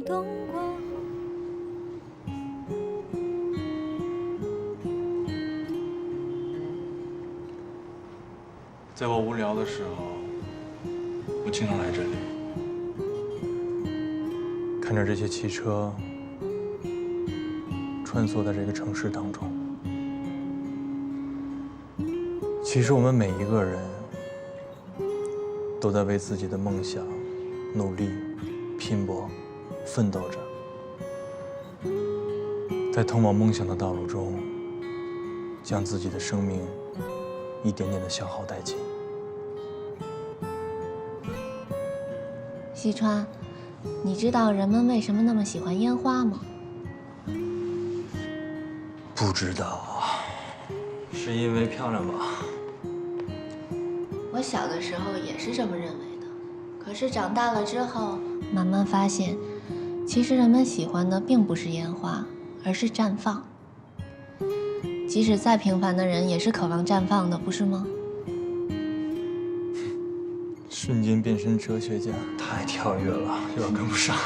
动过后。在我无聊的时候，我经常来这里，看着这些汽车穿梭在这个城市当中。其实我们每一个人都在为自己的梦想努力、拼搏、奋斗着，在通往梦想的道路中，将自己的生命一点点的消耗殆尽。西川，你知道人们为什么那么喜欢烟花吗？不知道，是因为漂亮吧？我小的时候也是这么认为的，可是长大了之后，慢慢发现，其实人们喜欢的并不是烟花，而是绽放。即使再平凡的人，也是渴望绽放的，不是吗？瞬间变身哲学家，太跳跃了，有点跟不上。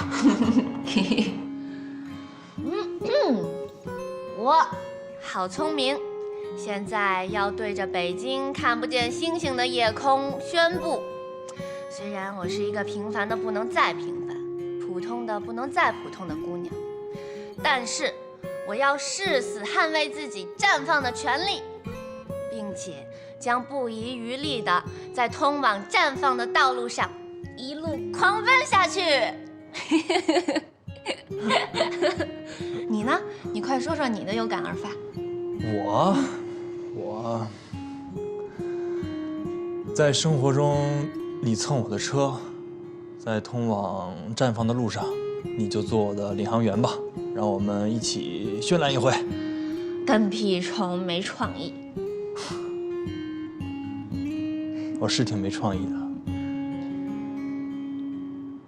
我好聪明，现在要对着北京看不见星星的夜空宣布：虽然我是一个平凡的不能再平凡、普通的不能再普通的姑娘，但是我要誓死捍卫自己绽放的权利，并且将不遗余力地在通往绽放的道路上一路狂奔下去。你呢？你快说说你的有感而发。我在生活中，你蹭我的车，在通往绽放的路上，你就做我的领航员吧，让我们一起绚烂一回。跟屁虫，没创意。我是挺没创意的，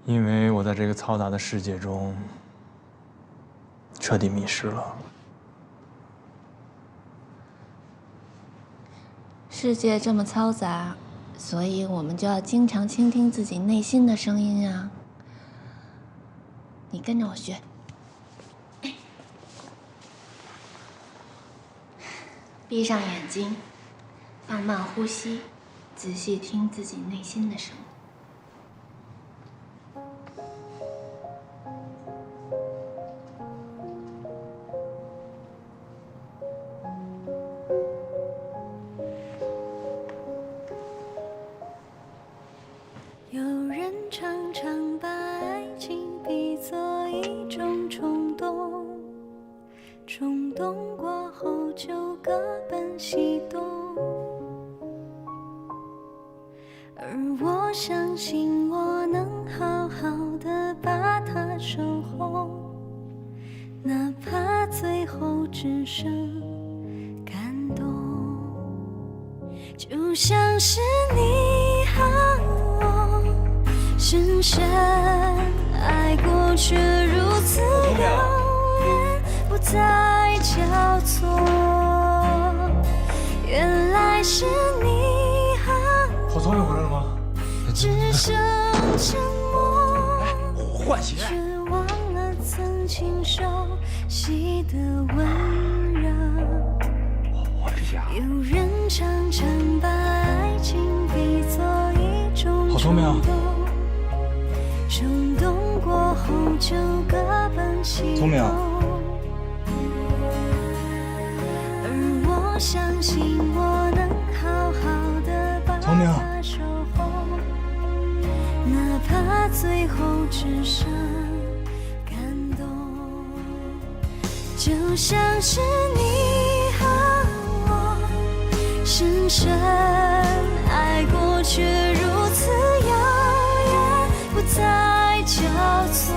因为我在这个嘈杂的世界中彻底迷失了。世界这么嘈杂，所以我们就要经常倾听自己内心的声音啊。你跟着我学。闭上眼睛，放慢呼吸，仔细听自己内心的声音。有人常常把爱情比作一种冲动，冲动过后就各奔西东。而我相信我能好好的把它守候，哪怕最后只剩感动。就像是你和我深深爱过，却如此遥远，不再交错。原来是你和郝聪明回来了吗？只剩沉默，换鞋。却忘了曾经熟悉的温热。我这鞋。有人常常把爱情比作一种冲动，冲动过后就各奔西东。而我相信我能好好的把它守候，哪怕最后只剩感动。就像是你和我深深爱过，却如此遥远，不再交错。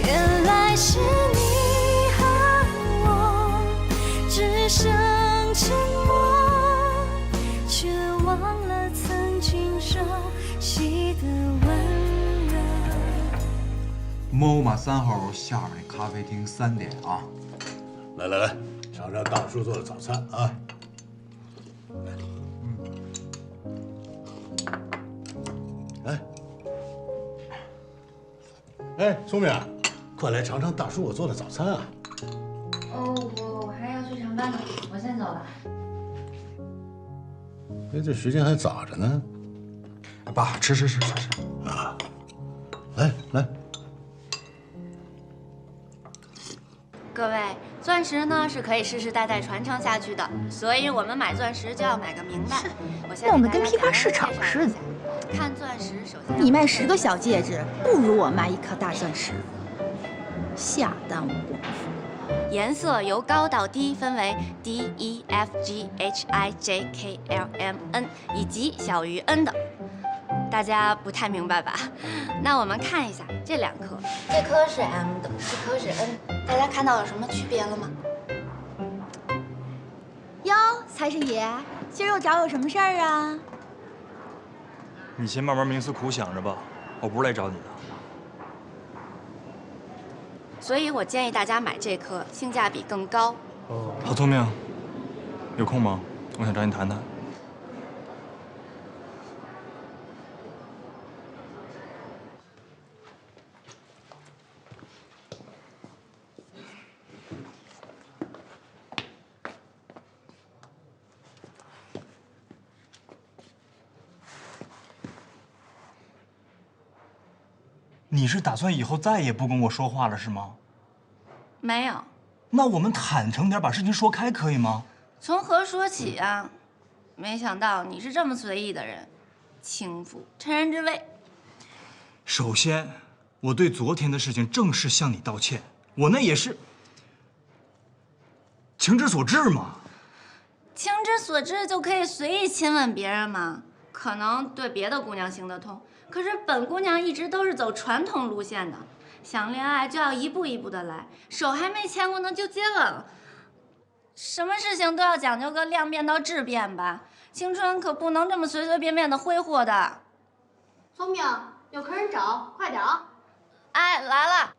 原来是你和我只剩沉默，却忘了曾经熟悉的温热。某马3号下面咖啡厅3点啊！来来来，尝尝大叔做的早餐啊！哎，哎，聪明，快来尝尝大叔我做的早餐啊！哦，我还要去上班呢，我先走了。哎，这时间还早着呢。爸，吃啊！来来，各位，钻石呢是可以世世代代传承下去的，所以我们买钻石就要买个明白。我先那我们跟批发市场似的。看钻石，首先你卖10个小戒指，不如我卖1颗大钻石，下耽误功夫。颜色由高到低分为 D、E、F、G、H、I、J、K、L、M、N 以及小于 N 的，大家不太明白吧？那我们看一下这2颗，这颗是 M 的，这颗是 N， 大家看到有什么区别了吗？哟，财神爷，今儿又找我什么事儿啊？你先慢慢冥思苦想着吧，我不是来找你的。所以我建议大家买这颗，性价比更高。郝聪明，有空吗？我想找你谈谈。你是打算以后再也不跟我说话了是吗？没有，那我们坦诚点，把事情说开，可以吗？从何说起啊？没想到你是这么随意的人，轻浮趁人之危。首先，我对昨天的事情正式向你道歉，我那也是情之所至嘛。情之所至就可以随意亲吻别人吗？可能对别的姑娘行得通，可是本姑娘一直都是走传统路线的，想恋爱就要一步一步的来，手还没牵过呢就接吻了。什么事情都要讲究个量变到质变吧，青春可不能这么随随便便的挥霍的。聪明，有客人找，快点啊！哎，来了。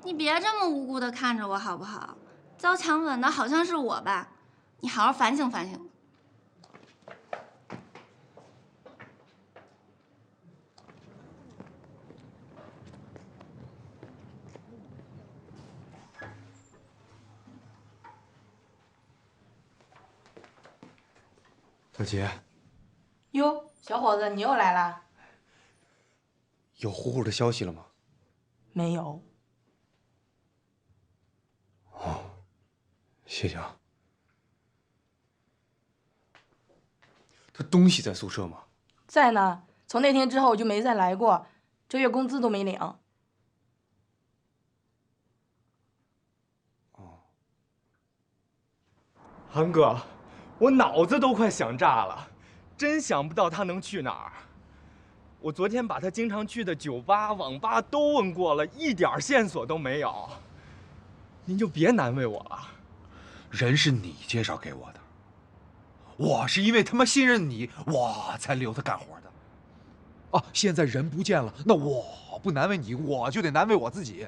你别这么无辜的看着我好不好？遭强吻的好像是我吧？你好好反省反省。小杰，哟，小伙子，你又来啦？有虎虎的消息了吗？没有。哦，谢谢啊。他东西在宿舍吗？在呢，从那天之后我就没再来过，这月工资都没领。哦，韩哥，我脑子都快想炸了，真想不到他能去哪儿。我昨天把他经常去的酒吧、网吧都问过了，一点线索都没有。您就别难为我了。人是你介绍给我的，我是因为他妈信任你，我才留他干活的。哦，现在人不见了，那我不难为你，我就得难为我自己。